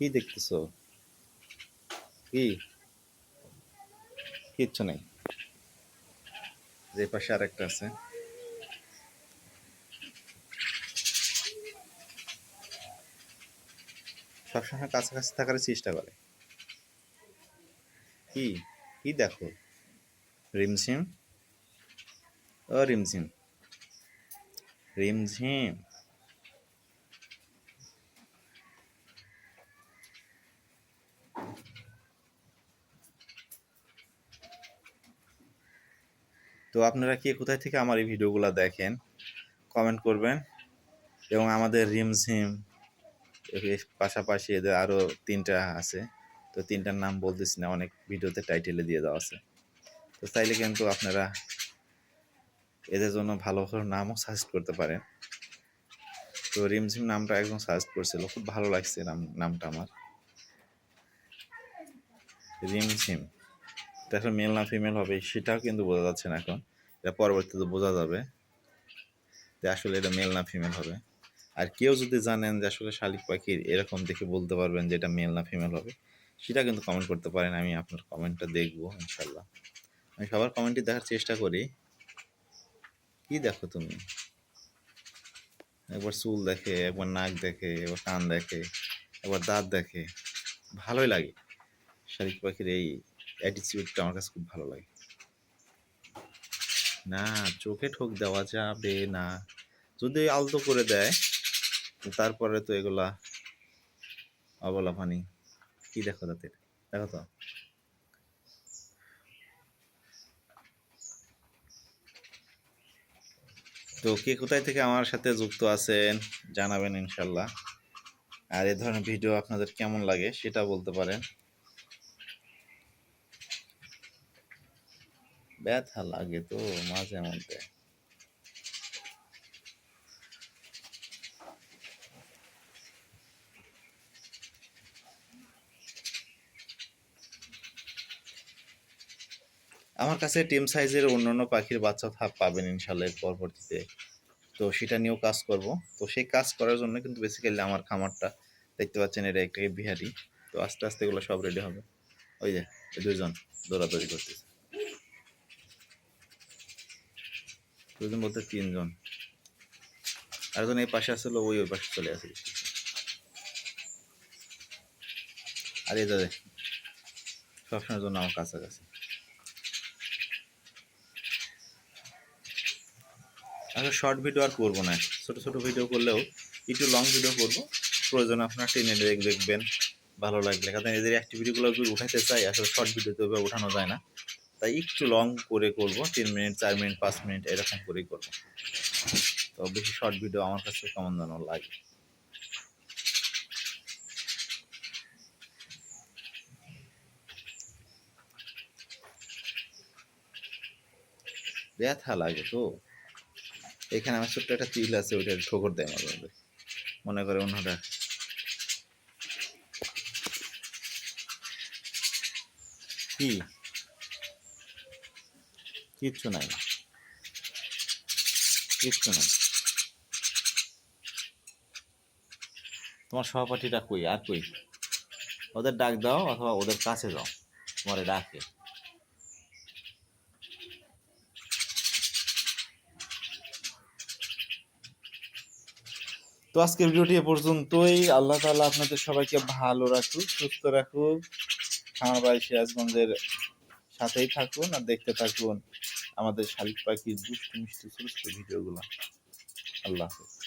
কি দেখতেছো? কি? কিচ্ছু নেই। যে পাশে আরেকটা আছে। সবসময় কাছাকাছি থাকার চেষ্টা করে। কি? কি দেখো? রিমঝিম। ও রিমঝিম। রিমঝিম। তো আপনারা কে কোথায় থেকে আমার এই ভিডিওগুলো দেখেন কমেন্ট করবেন। এবং আমাদের রিমঝিম এর পাশাপাশি এদের আরও তিনটা আছে। তো তিনটার নাম বলতেছি না, অনেক ভিডিওতে টাইটেলে দিয়ে দেওয়া আছে। তো চাইলে কিন্তু আপনারা এদের জন্য ভালো ভালো নামও সাজেস্ট করতে পারেন। তো রিমঝিম নামটা একজন সাজেস্ট করছিল, খুব ভালো লাগছে নামটা আমার। রিমঝিম এটা আসলে মেল না ফিমেল হবে সেটাও কিন্তু বোঝা যাচ্ছে না এখন। এটা পরবর্তীতে বোঝা যাবে যে আসলে এটা মেল না ফিমেল হবে। আর কেউ যদি জানেন যে আসলে শালিক পাখির এরকম দেখে বলতে পারবেন যে এটা মেল না ফিমেল হবে, সেটা কিন্তু কমেন্ট করতে পারেন। আমি আপনার কমেন্টটা দেখবো ইনশাল্লাহ। আমি সবার কমেন্টই দেখার চেষ্টা করি। কি দেখো তুমি? একবার চুল দেখে, একবার নাক দেখে, একবার কান দেখে, একবার দাঁত দেখে। ভালোই লাগে। শালিক পাখির এই অ্যাটিচিউডটা আমার কাছে খুব ভালো লাগে। না, চোখে ঠোক দেওয়া যাবে না। যদি আলতো করে দেয় তারপরে তো এগুলা অবলা পানি। কি দেখো তাতে? দেখো তো। তো কে কোথায় থেকে আমার সাথে যুক্ত আছেন জানাবেন ইনশাল্লাহ। আর এ ধরনের ভিডিও আপনাদের কেমন লাগে সেটা বলতে পারেন। ব্যথা লাগে তো মাঝে মধ্যে। আমার কাছে টিম সাইজের অন্যান্য পাখির বাচ্চা পাবেন ইনশাল্লাহ এর পরবর্তীতে। তো সেটা নিয়েও কাজ করব। তো সেই কাজ করার জন্য কিন্তু বেসিক্যালি আমার খামারটা দেখতে পাচ্ছেন, এটা একটা বিহারি। তো আস্তে আস্তে এগুলো সব রেডি হবে। ওই যে এই দুইজন দৌড়াদৌড়ি করতেছে। দুজন বলতে তিনজন। আরেকজন এই পাশে আসলে ওই ওই পাশে চলে আসে। আর এই দাদা সবসময়ের জন্য আমার কাছাকাছি। আসলে শর্ট ভিডিও আর করবো না, ছোট ছোট ভিডিও করলেও একটু লং ভিডিও করবো। প্রয়োজন আপনার টেনে দেখবেন, ভালো লাগলে। কারণ এদের অ্যাক্টিভিটিগুলো যদি উঠাতে চাই আসলে শর্ট ভিডিওতে ওঠানো যায় না। তাই একটু লং করে করবো, 3 মিনিট 4 মিনিট 5 মিনিট এরকম করেই করবো। তো বেশি শর্ট ভিডিও আমার কাছে কেমন যেন লাগে। ব্যথা লাগে তো। এখানে আমার ছোট্ট একটা তিল আছে, ওইটা ঠোকর দেয় মাঝে মধ্যে, মনে করে অন্যটা। কি? কিচ্ছু নাই, কিচ্ছু নাই। তোমার সহপাঠীটা কই আর কই? ওদের ডাক দাও অথবা ওদের কাছে যাও, তোমারে ডাকে। তো আজকের ভিডিওটি এ পর্যন্তই। আল্লাহ তাআলা আপনাদের সবাইকে ভালো রাখুক, সুস্থ রাখুক। আমার ভাই সিরাজগঞ্জের সাথেই থাকুন আর দেখতে থাকুন আমাদের শালিক পাখির দুষ্টু মিষ্টি ছোট ছোট ভিডিওগুলো। আল্লাহ হাফেজ।